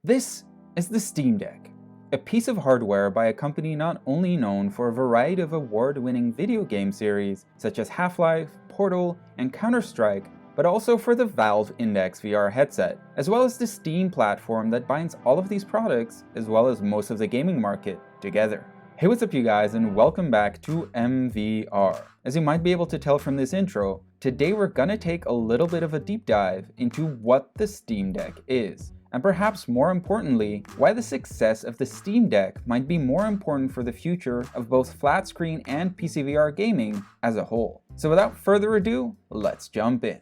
This is the Steam Deck, a piece of hardware by a company not only known for a variety of award-winning video game series such as Half-Life, Portal, and Counter-Strike, but also for the Valve Index VR headset, as well as the Steam platform that binds all of these products, as well as most of the gaming market, together. Hey, what's up you guys, and welcome back to MVR. As you might be able to tell from this intro, today we're gonna take a little bit of a deep dive into what the Steam Deck is, and perhaps more importantly, why the success of the Steam Deck might be more important for the future of both flat screen and PC VR gaming as a whole. So without further ado, let's jump in.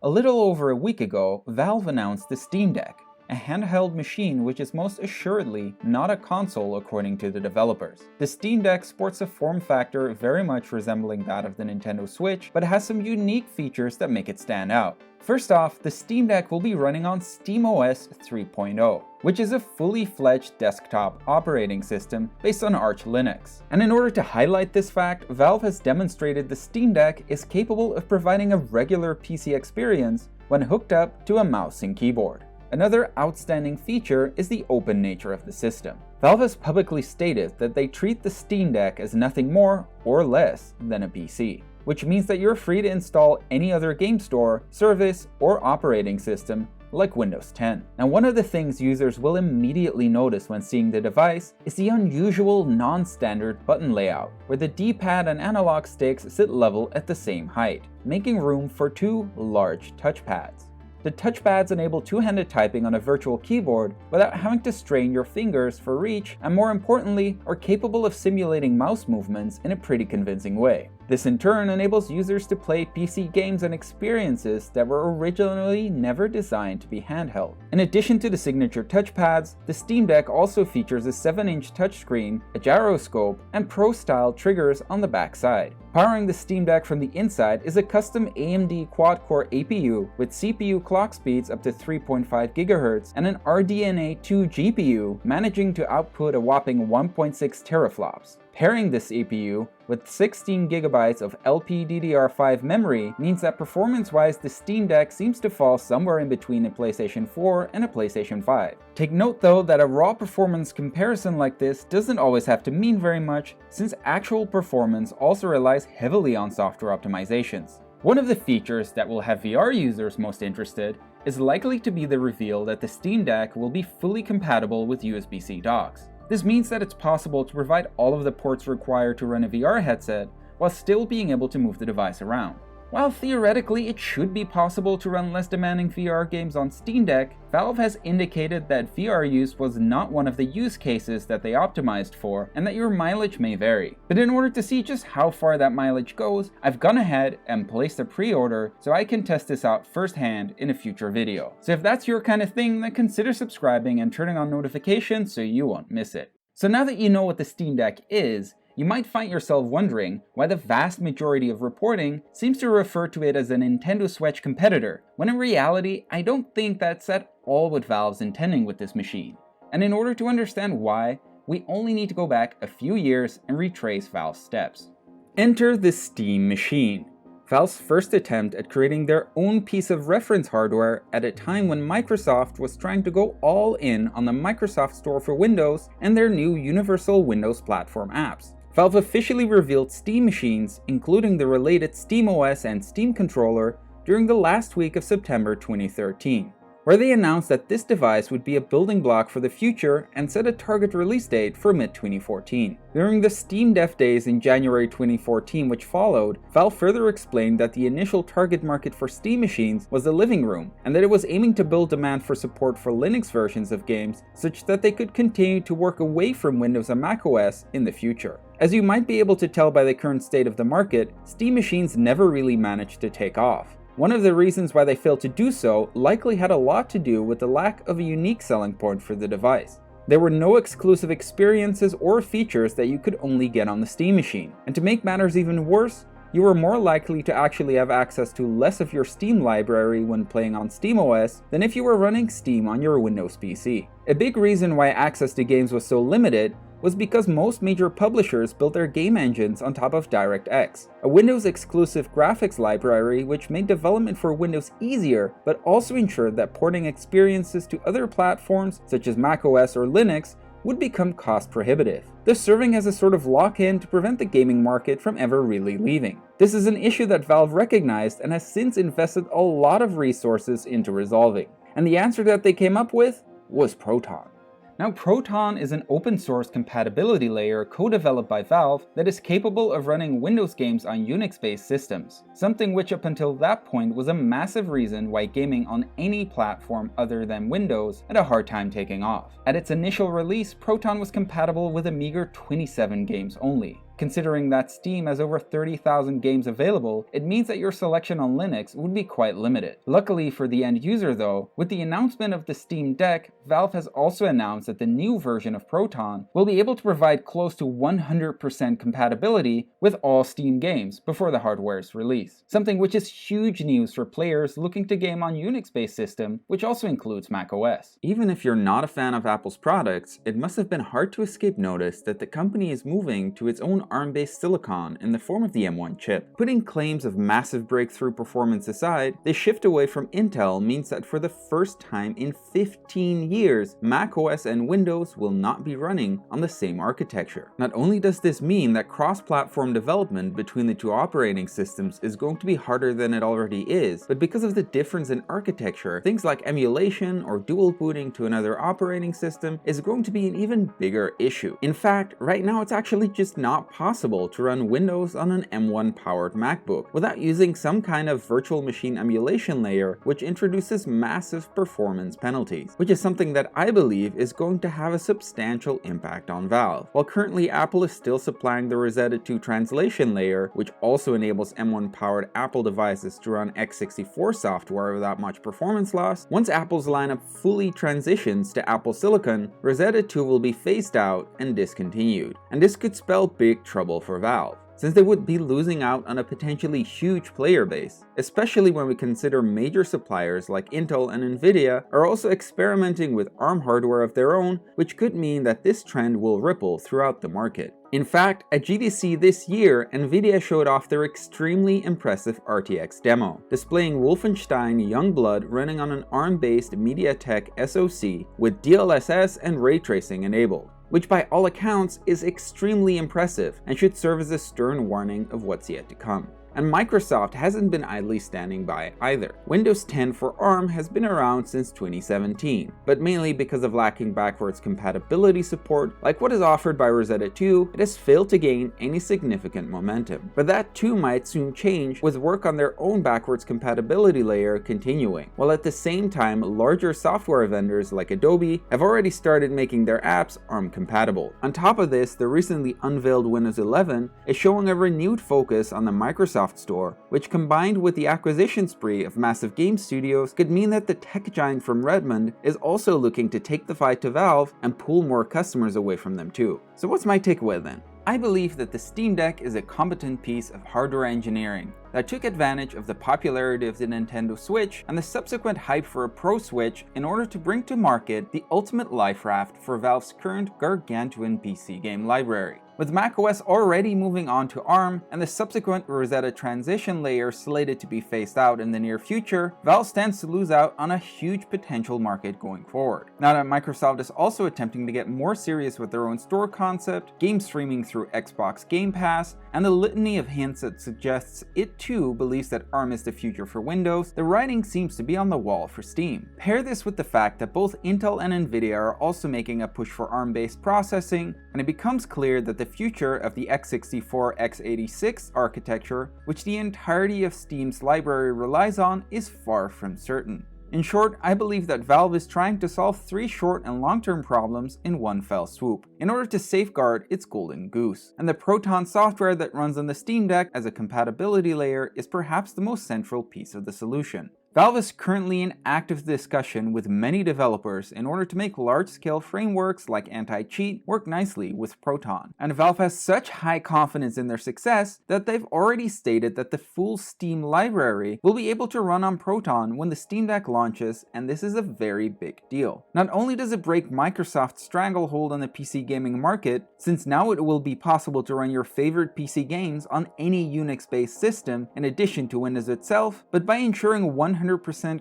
A little over a week ago, Valve announced the Steam Deck, a handheld machine which is most assuredly not a console according to the developers. The Steam Deck sports a form factor very much resembling that of the Nintendo Switch, but has some unique features that make it stand out. First off, the Steam Deck will be running on SteamOS 3.0, which is a fully fledged desktop operating system based on Arch Linux. And in order to highlight this fact, Valve has demonstrated the Steam Deck is capable of providing a regular PC experience when hooked up to a mouse and keyboard. Another outstanding feature is the open nature of the system. Valve has publicly stated that they treat the Steam Deck as nothing more or less than a PC, which means that you're free to install any other game store, service, or operating system like Windows 10. Now, one of the things users will immediately notice when seeing the device is the unusual non-standard button layout, where the D-pad and analog sticks sit level at the same height, making room for two large touchpads. The touchpads enable two-handed typing on a virtual keyboard without having to strain your fingers for reach, and more importantly, are capable of simulating mouse movements in a pretty convincing way. This in turn enables users to play PC games and experiences that were originally never designed to be handheld. In addition to the signature touchpads, the Steam Deck also features a 7-inch touchscreen, a gyroscope, and Pro-style triggers on the back side. Powering the Steam Deck from the inside is a custom AMD quad-core APU with CPU clock speeds up to 3.5 GHz and an RDNA 2 GPU managing to output a whopping 1.6 teraflops. Pairing this APU with 16 GB of LPDDR5 memory means that performance-wise the Steam Deck seems to fall somewhere in between a PlayStation 4 and a PlayStation 5. Take note though that a raw performance comparison like this doesn't always have to mean very much, since actual performance also relies heavily on software optimizations. One of the features that will have VR users most interested is likely to be the reveal that the Steam Deck will be fully compatible with USB-C docks. This means that it's possible to provide all of the ports required to run a VR headset while still being able to move the device around. While theoretically it should be possible to run less demanding VR games on Steam Deck, Valve has indicated that VR use was not one of the use cases that they optimized for, and that your mileage may vary. But in order to see just how far that mileage goes, I've gone ahead and placed a pre-order so I can test this out firsthand in a future video. So if that's your kind of thing, then consider subscribing and turning on notifications so you won't miss it. So now that you know what the Steam Deck is, you might find yourself wondering why the vast majority of reporting seems to refer to it as a Nintendo Switch competitor, when in reality, I don't think that's at all what Valve's intending with this machine. And in order to understand why, we only need to go back a few years and retrace Valve's steps. Enter the Steam Machine, Valve's first attempt at creating their own piece of reference hardware at a time when Microsoft was trying to go all in on the Microsoft Store for Windows and their new Universal Windows Platform apps. Valve officially revealed Steam machines, including the related SteamOS and Steam controller, during the last week of September 2013, where they announced that this device would be a building block for the future and set a target release date for mid-2014. During the Steam Dev Days in January 2014 which followed, Valve further explained that the initial target market for Steam machines was the living room, and that it was aiming to build demand for support for Linux versions of games such that they could continue to work away from Windows and macOS in the future. As you might be able to tell by the current state of the market, Steam machines never really managed to take off. One of the reasons why they failed to do so likely had a lot to do with the lack of a unique selling point for the device. There were no exclusive experiences or features that you could only get on the Steam machine, and to make matters even worse, you were more likely to actually have access to less of your Steam library when playing on SteamOS than if you were running Steam on your Windows PC. A big reason why access to games was so limited was because most major publishers built their game engines on top of DirectX, a Windows-exclusive graphics library which made development for Windows easier, but also ensured that porting experiences to other platforms such as macOS or Linux would become cost prohibitive, thus serving as a sort of lock-in to prevent the gaming market from ever really leaving. This is an issue that Valve recognized and has since invested a lot of resources into resolving, and the answer that they came up with was Proton. Now, Proton is an open-source compatibility layer co-developed by Valve that is capable of running Windows games on Unix-based systems, something which up until that point was a massive reason why gaming on any platform other than Windows had a hard time taking off. At its initial release, Proton was compatible with a meager 27 games only. Considering that Steam has over 30,000 games available, it means that your selection on Linux would be quite limited. Luckily for the end user though, with the announcement of the Steam Deck, Valve has also announced that the new version of Proton will be able to provide close to 100% compatibility with all Steam games before the hardware's release. Something which is huge news for players looking to game on Unix-based system, which also includes macOS. Even if you're not a fan of Apple's products, it must have been hard to escape notice that the company is moving to its own ARM-based silicon in the form of the M1 chip. Putting claims of massive breakthrough performance aside, the shift away from Intel means that for the first time in 15 years, macOS and Windows will not be running on the same architecture. Not only does this mean that cross-platform development between the two operating systems is going to be harder than it already is, but because of the difference in architecture, things like emulation or dual booting to another operating system is going to be an even bigger issue. In fact, right now it's actually just not possible to run Windows on an M1 powered MacBook without using some kind of virtual machine emulation layer, which introduces massive performance penalties, which is something that I believe is going to have a substantial impact on Valve. While currently Apple is still supplying the Rosetta 2 translation layer, which also enables M1 powered Apple devices to run x64 software without much performance loss, once Apple's lineup fully transitions to Apple Silicon, Rosetta 2 will be phased out and discontinued, and this could spell big trouble for Valve, since they would be losing out on a potentially huge player base, especially when we consider major suppliers like Intel and Nvidia are also experimenting with ARM hardware of their own, which could mean that this trend will ripple throughout the market. In fact, at GDC this year, Nvidia showed off their extremely impressive RTX demo, displaying Wolfenstein Youngblood running on an ARM-based MediaTek SoC with DLSS and ray tracing enabled, which by all accounts is extremely impressive and should serve as a stern warning of what's yet to come. And Microsoft hasn't been idly standing by either. Windows 10 for ARM has been around since 2017, but mainly because of lacking backwards compatibility support, like what is offered by Rosetta 2, it has failed to gain any significant momentum. But that too might soon change with work on their own backwards compatibility layer continuing, while at the same time larger software vendors like Adobe have already started making their apps ARM compatible. On top of this, the recently unveiled Windows 11 is showing a renewed focus on the Microsoft Store, which combined with the acquisition spree of massive game studios could mean that the tech giant from Redmond is also looking to take the fight to Valve and pull more customers away from them too. So what's my takeaway then? I believe that the Steam Deck is a competent piece of hardware engineering that took advantage of the popularity of the Nintendo Switch and the subsequent hype for a Pro Switch in order to bring to market the ultimate life raft for Valve's current gargantuan PC game library. With macOS already moving on to ARM and the subsequent Rosetta transition layer slated to be phased out in the near future, Valve stands to lose out on a huge potential market going forward. Now that Microsoft is also attempting to get more serious with their own store concept, game streaming through Xbox Game Pass, and the litany of hints that suggests it too believes that ARM is the future for Windows, the writing seems to be on the wall for Steam. Pair this with the fact that both Intel and Nvidia are also making a push for ARM-based processing, and it becomes clear that the future of the x64 x86 architecture, which the entirety of Steam's library relies on, is far from certain. In short, I believe that Valve is trying to solve 3 short and long-term problems in one fell swoop, in order to safeguard its golden goose. And the Proton software that runs on the Steam Deck as a compatibility layer is perhaps the most central piece of the solution. Valve is currently in active discussion with many developers in order to make large-scale frameworks like anti-cheat work nicely with Proton. And Valve has such high confidence in their success that they've already stated that the full Steam library will be able to run on Proton when the Steam Deck launches, and this is a very big deal. Not only does it break Microsoft's stranglehold on the PC gaming market, since now it will be possible to run your favorite PC games on any Unix-based system in addition to Windows itself, but by ensuring 100%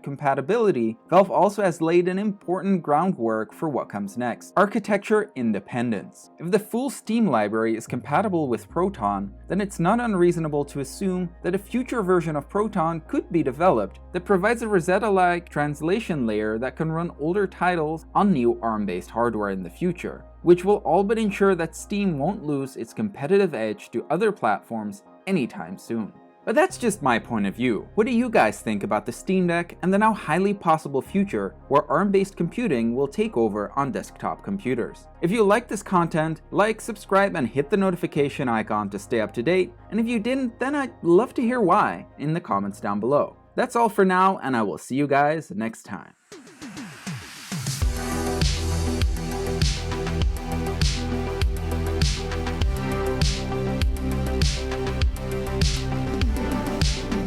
compatibility, Valve also has laid an important groundwork for what comes next: architecture independence. If the full Steam library is compatible with Proton, then it's not unreasonable to assume that a future version of Proton could be developed that provides a Rosetta-like translation layer that can run older titles on new ARM-based hardware in the future, which will all but ensure that Steam won't lose its competitive edge to other platforms anytime soon. But that's just my point of view. What do you guys think about the Steam Deck and the now highly possible future where ARM-based computing will take over on desktop computers? If you like this content, like, subscribe, and hit the notification icon to stay up to date, and if you didn't, then I'd love to hear why in the comments down below. That's all for now, and I will see you guys next time.